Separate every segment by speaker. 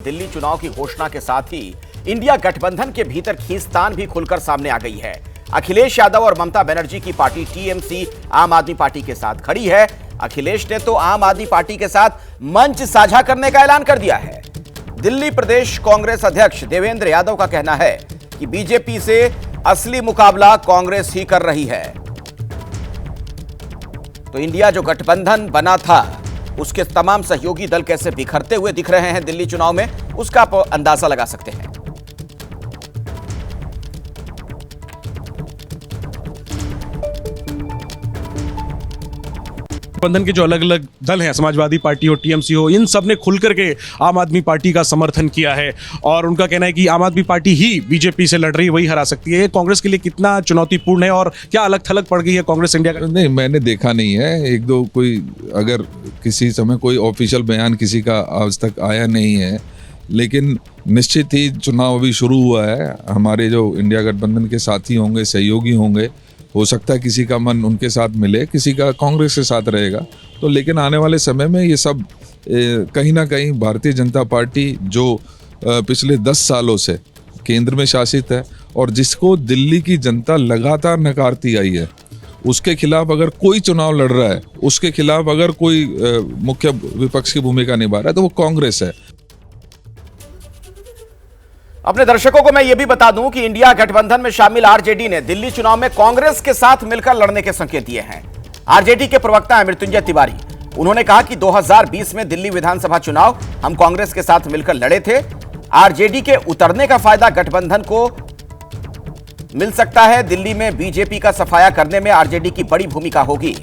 Speaker 1: दिल्ली चुनाव की घोषणा के साथ ही इंडिया गठबंधन के भीतर खींचतान भी खुलकर सामने आ गई है। अखिलेश यादव और ममता बनर्जी की पार्टी टीएमसी आम आदमी पार्टी के साथ खड़ी है। अखिलेश ने तो आम आदमी पार्टी के साथ मंच साझा करने का ऐलान कर दिया है। दिल्ली प्रदेश कांग्रेस अध्यक्ष देवेंद्र यादव का कहना है कि बीजेपी से असली मुकाबला कांग्रेस ही कर रही है। तो इंडिया जो गठबंधन बना था उसके तमाम सहयोगी दल कैसे बिखरते हुए दिख रहे हैं दिल्ली चुनाव में, उसका आप अंदाजा लगा सकते हैं।
Speaker 2: गठबंधन के जो अलग अलग दल हैं, समाजवादी पार्टी हो, टीएमसी हो, इन सब ने खुलकर के आम आदमी पार्टी का समर्थन किया है और उनका कहना है कि आम आदमी पार्टी ही बीजेपी से लड़ रही, वही हरा सकती है। कांग्रेस के लिए कितना चुनौतीपूर्ण है और क्या अलग थलग पड़ गई है कांग्रेस इंडिया का?
Speaker 3: नहीं, मैंने देखा नहीं है। एक दो कोई अगर किसी समय कोई ऑफिशियल बयान किसी का आज तक आया नहीं है, लेकिन निश्चित ही चुनाव अभी शुरू हुआ है। हमारे जो इंडिया गठबंधन के साथी होंगे, सहयोगी होंगे, हो सकता है किसी का मन उनके साथ मिले, किसी का कांग्रेस के साथ रहेगा। तो लेकिन आने वाले समय में ये सब कहीं ना कहीं भारतीय जनता पार्टी जो पिछले 10 सालों से केंद्र में शासित है और जिसको दिल्ली की जनता लगातार नकारती आई है, उसके खिलाफ अगर कोई चुनाव लड़ रहा है, उसके खिलाफ अगर कोई मुख्य विपक्ष की भूमिका निभा रहा है तो वो कांग्रेस है।
Speaker 1: अपने दर्शकों को मैं यह भी बता दूं कि इंडिया गठबंधन में शामिल आरजेडी ने दिल्ली चुनाव में कांग्रेस के साथ मिलकर लड़ने के संकेत दिए हैं। आरजेडी के प्रवक्ता हैं मृत्युंजय तिवारी। उन्होंने कहा कि 2020 में दिल्ली विधानसभा चुनाव हम कांग्रेस के साथ मिलकर लड़े थे। आरजेडी के उतरने का फायदा गठबंधन को मिल सकता है। दिल्ली में बीजेपी का सफाया करने में आरजेडी की बड़ी भूमिका होगी।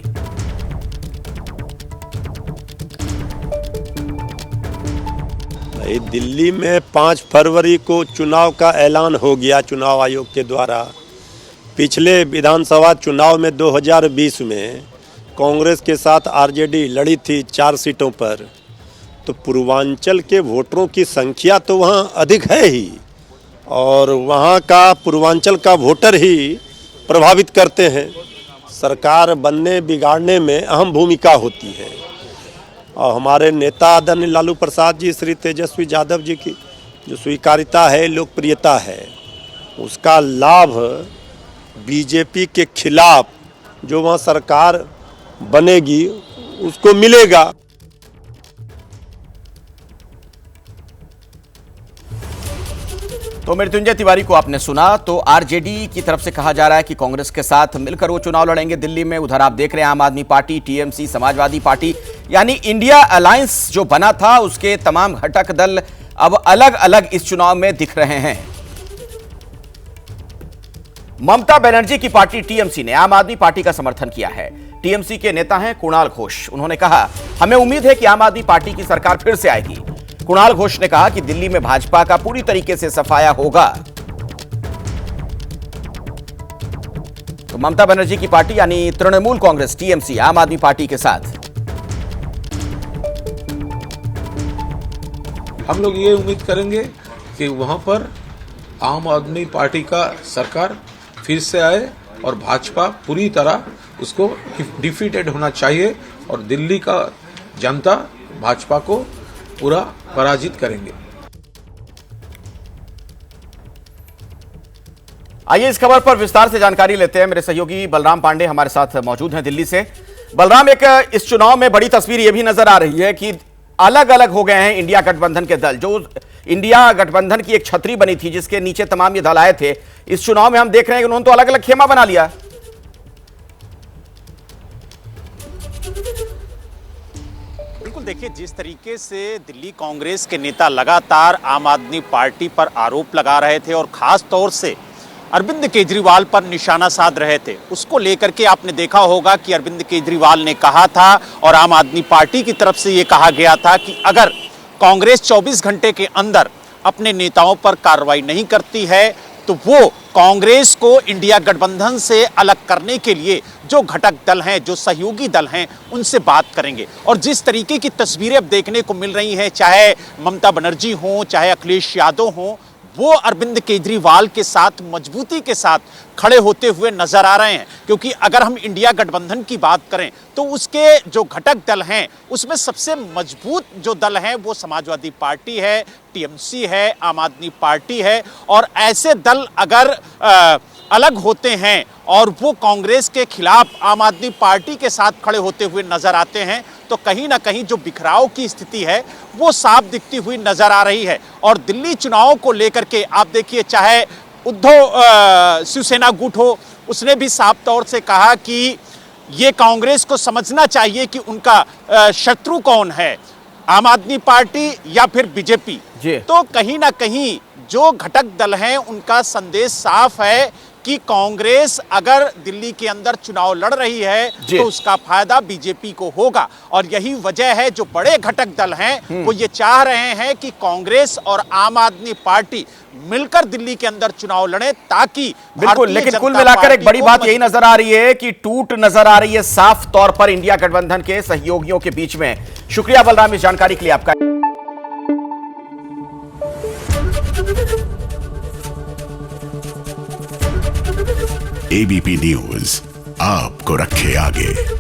Speaker 4: दिल्ली में 5 फरवरी को चुनाव का ऐलान हो गया चुनाव आयोग के द्वारा। पिछले विधानसभा चुनाव में 2020 में कांग्रेस के साथ आरजेडी लड़ी थी 4 सीटों पर। तो पूर्वांचल के वोटरों की संख्या तो वहाँ अधिक है ही और वहाँ का पूर्वांचल का वोटर ही प्रभावित करते हैं। सरकार बनने बिगाड़ने में अहम भूमिका होती है और हमारे नेता आदरणीय लालू प्रसाद जी, श्री तेजस्वी यादव जी की जो स्वीकार्यता है, लोकप्रियता है, उसका लाभ बीजेपी के खिलाफ जो वहाँ सरकार बनेगी उसको मिलेगा।
Speaker 1: तो मृत्युंजय तिवारी को आपने सुना। तो आरजेडी की तरफ से कहा जा रहा है कि कांग्रेस के साथ मिलकर वो चुनाव लड़ेंगे दिल्ली में। उधर आप देख रहे हैं आम आदमी पार्टी, टीएमसी, समाजवादी पार्टी, यानी इंडिया अलायंस जो बना था उसके तमाम घटक दल अब अलग अलग इस चुनाव में दिख रहे हैं। ममता बनर्जी की पार्टी टीएमसी ने आम आदमी पार्टी का समर्थन किया है। टीएमसी के नेता हैं कुणाल घोष। उन्होंने कहा, हमें उम्मीद है कि आम आदमी पार्टी की सरकार फिर से आएगी। कुणाल घोष ने कहा कि दिल्ली में भाजपा का पूरी तरीके से सफाया होगा। तो ममता बनर्जी की पार्टी यानी तृणमूल कांग्रेस टीएमसी आम आदमी पार्टी के साथ।
Speaker 5: हम लोग ये उम्मीद करेंगे कि वहां पर आम आदमी पार्टी का सरकार फिर से आए और भाजपा पूरी तरह उसको डिफीटेड होना चाहिए और दिल्ली का जनता भाजपा को पूरा पराजित करेंगे।
Speaker 1: आइए इस खबर पर विस्तार से जानकारी लेते हैं। मेरे सहयोगी बलराम पांडे हमारे साथ मौजूद हैं दिल्ली से। बलराम, एक इस चुनाव में बड़ी तस्वीर यह भी नजर आ रही है कि अलग अलग हो गए हैं इंडिया गठबंधन के दल। जो इंडिया गठबंधन की एक छतरी बनी थी जिसके नीचे तमाम ये दल आए थे, इस चुनाव में हम देख रहे हैं कि उन्होंने तो अलग अलग खेमा बना लिया।
Speaker 6: बिल्कुल, देखिए जिस तरीके से दिल्ली कांग्रेस के नेता लगातार आम आदमी पार्टी पर आरोप लगा रहे थे और खास तौर से अरविंद केजरीवाल पर निशाना साध रहे थे, उसको लेकर के आपने देखा होगा कि अरविंद केजरीवाल ने कहा था और आम आदमी पार्टी की तरफ से ये कहा गया था कि अगर कांग्रेस 24 घंटे के अंदर अपने नेताओं पर कार्रवाई नहीं करती है तो वो कांग्रेस को इंडिया गठबंधन से अलग करने के लिए जो घटक दल हैं, जो सहयोगी दल हैं, उनसे बात करेंगे। और जिस तरीके की तस्वीरें अब देखने को मिल रही हैं, चाहे ममता बनर्जी हों, चाहे अखिलेश यादव हों, वो अरविंद केजरीवाल के साथ मजबूती के साथ खड़े होते हुए नजर आ रहे हैं। क्योंकि अगर हम इंडिया गठबंधन की बात करें तो उसके जो घटक दल हैं उसमें सबसे मजबूत जो दल हैं वो समाजवादी पार्टी है, टीएमसी है, आम आदमी पार्टी है। और ऐसे दल अगर अलग होते हैं और वो कांग्रेस के खिलाफ आम आदमी पार्टी के साथ खड़े होते हुए नजर आते हैं तो कहीं ना कहीं जो बिखराव की स्थिति है वो साफ दिखती हुई नजर आ रही है। और दिल्ली चुनाव को लेकर के आप देखिए, चाहे उद्धव शिवसेना गुट हो, उसने भी साफ तौर से कहा कि ये कांग्रेस को समझना चाहिए कि उनका शत्रु कौन है, आम आदमी पार्टी या फिर बीजेपी। तो कहीं ना कहीं जो घटक दल हैं उनका संदेश साफ है कि कांग्रेस अगर दिल्ली के अंदर चुनाव लड़ रही है तो उसका फायदा बीजेपी को होगा। और यही वजह है जो बड़े घटक दल हैं वो ये चाह रहे हैं कि कांग्रेस और आम आदमी पार्टी मिलकर दिल्ली के अंदर चुनाव लड़े, ताकि
Speaker 1: बिल्कुल। लेकिन कुल मिलाकर एक बड़ी बात यही नजर आ रही है कि टूट नजर आ रही है साफ तौर पर इंडिया गठबंधन के सहयोगियों के बीच में। शुक्रिया बलराम इस जानकारी के लिए आपका।
Speaker 7: एबीपी न्यूज आपको रखे आगे।